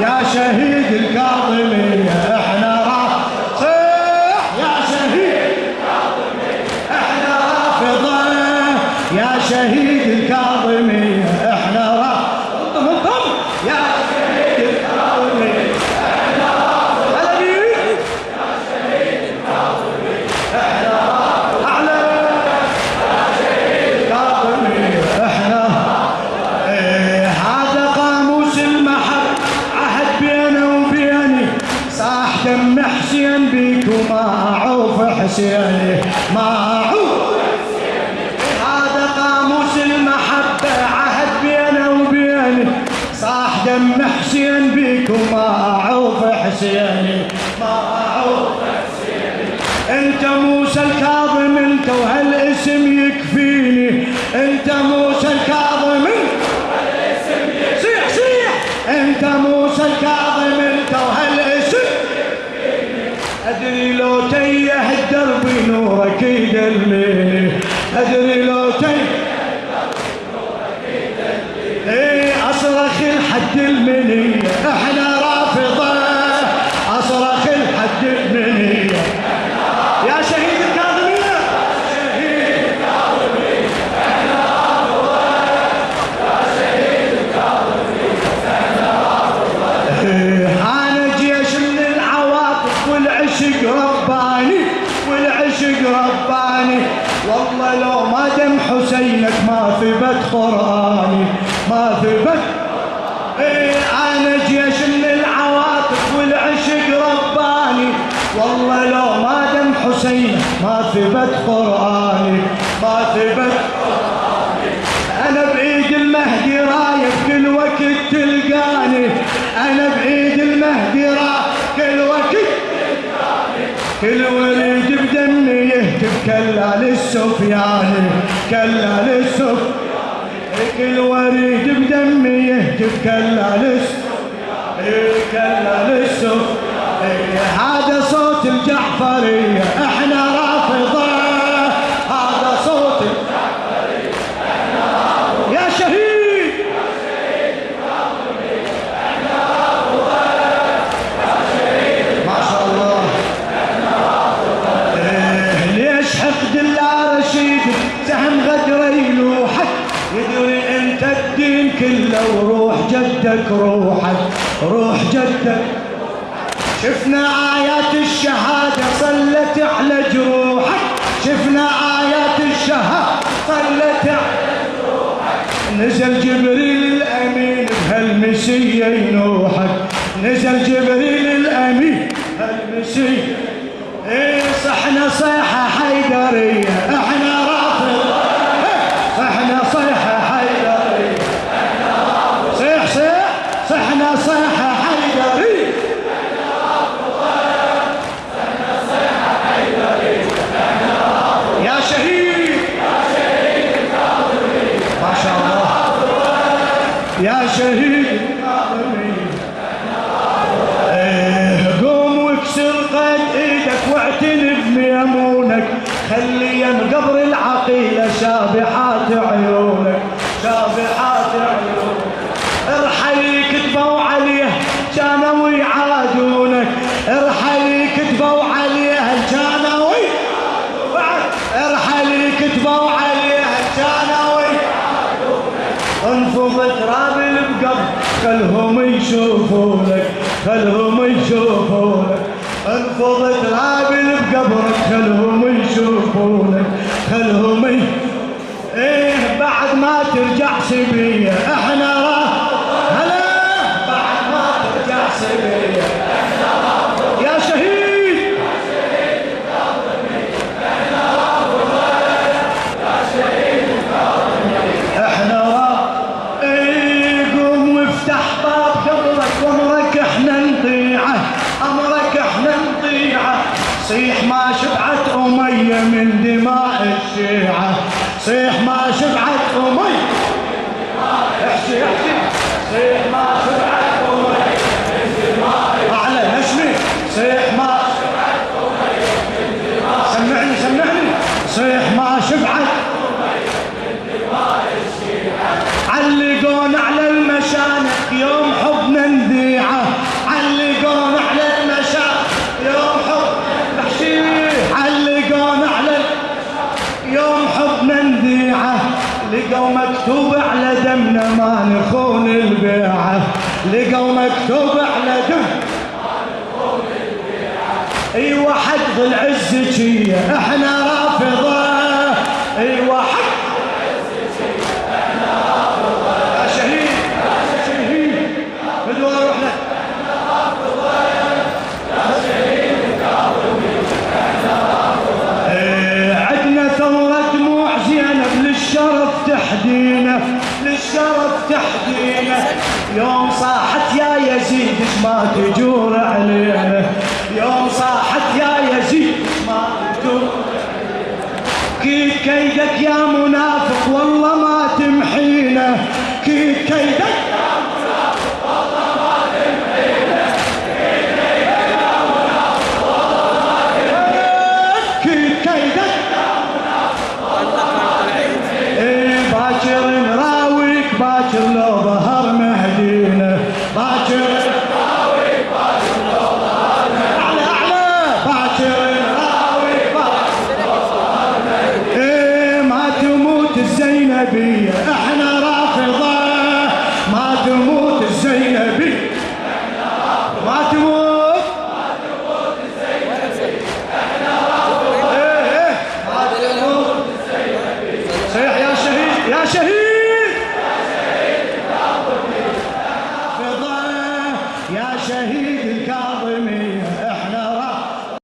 يا شهيد الكاظمية احنا صيح يا شهيد الكاظمية احنا رافضة يا شهيد الكاظمية احنا رافضة يا شهيد الكاظمية احنا رافضة يا شهيد الكاظمية احنا رافضة اعلى يا شهيد الكاظمية احنا هذا قاموس المحب عهد بينه وبيني صاح دم حسين بيك وما اعوف حسيني ما اعوف حسيني هذا قاموس المحبة عهد بينه وبيني صاح دم حسين بيك وما اعوف حسيني ما اعوف حسيني انت موسى الكاظم انت وهالاسم يكفيني انت موسى الكاظم انت موسى الكاظم انت وهالاسم ادري لو تيه الدرب نورك يدلني ادري لو تيه نورك يدلني اصرخ الحد المنيه احنا رافضه اصرخ الحد المنيه يا شهيد الكاظميه شهيد الكاظميه احنا رافضه يا شهيد الكاظميه أنا جيش من العواطف والعشق رباني والعشق رباني والله لو ما دم حسينك ما ثبت قرآني ما ثبت أنا جيش من العواطف والعشق رباني والله لو ما دم حسينك ما ثبت قرآني ما ثبت قرآني أنا بإيد المهدي رايح كل وقت تلقاني أنا بإيد المهدي رايح كل وقت تلقاني كل وريد بدمي يهتف كلا للسفياني كلا للسفياني كل وريد بدمي يهتف كلا للسفياني كلا للسفياني هذا صوت الجعفرية احنا رافضة هذا صوت الجعفرية احنا رافضة يا شهيد يا شهيد الكاظمية احنا رافضة يا شهيد ما شاء الله احنا رافضة ليش حقد الله رشيد سهم غدر يلوحك يدري انت الدين كله وروح جدك روحك روح جدك شفنا آيات الشهادة صلت على جروحك شفنا آيات الشهادة صلت على جروحك نزل جبريل الأمين بهالمسية ينوحك نزل جبريل الأمين بهالمسية صحنا صيحة حيدرية احنا رافضة صحنا صيحة حيدرية احنا رافضة صيح صيح صحنا صيحة حيدرية احنا رافضة صحنا صيحة حيدرية احنا رافضة يا شهيد يا شهيد الكاظمية ما شاء الله يا شهيد الكاظمية احنا رافضة قوم واكسر قد ايدك واعتني بميمونك خلي يم قبر العقيلة شابحات عيونك شابحات عيونك ارحل كتبوا عليه كانوا يعادونك ارحل كتبوا عليه كانوا يعادونك ارحل كتبوا عليه كانوا يعادونك انفض تراب البقر خلهم يشوفونك خلهم يشوفونك انفض تراب بقبرك خلهم يشوفونك خلهم بعد ما ترجع سبية احنا هلا بعد ما ترجع سبية احنا يا شهيد يا شهيد الكاظمية احنا يا شهيد الكاظمية احنا قوم وافتح باب قبرك وامرك احنا نطيعه امرك احنا نطيعه صيح ما شبعت أمية من دماء الشيعة صيح ما شبعت أمية من دماء احشي احشي صيح ما شبعت أمية من دماء أعلى نشمي صيح ما شبعت أمية من دماء سمعني سمعني صيح ما شبعت أمية من دماء الشيعة علقون على المشانق يوم حبنا نذيعه لقوا مكتوب على دم ايوه حق العزكية احنا رافضة ايوه حق العزكية احنا رافضة يا شهيد يا شهيد بدو اروح لك احنا رافضة يا شهيد الكاظمي احنا رافضة عدنا ثورة دموع زينب للشرف تحدينا للشرف تحدينا يوم صاحت يا يزيد ما تجور علينا يوم صاحت يا يزيد ما تجور كيد كيدك يا منافق والله ما تمحينا كيد كيدك يا منافق والله ما تمحينا كيد كيدك يا منافق والله ما تمحينا كيد كيدك يا منافق والله ما تمحينا باكر نراويك باكر لو ظهر مهدينا باكر نراويك باكر لو ظهر مهدينا أعلى باكر نراويك باكر لو ظهر مهدينا ما تموت الزينبية احنا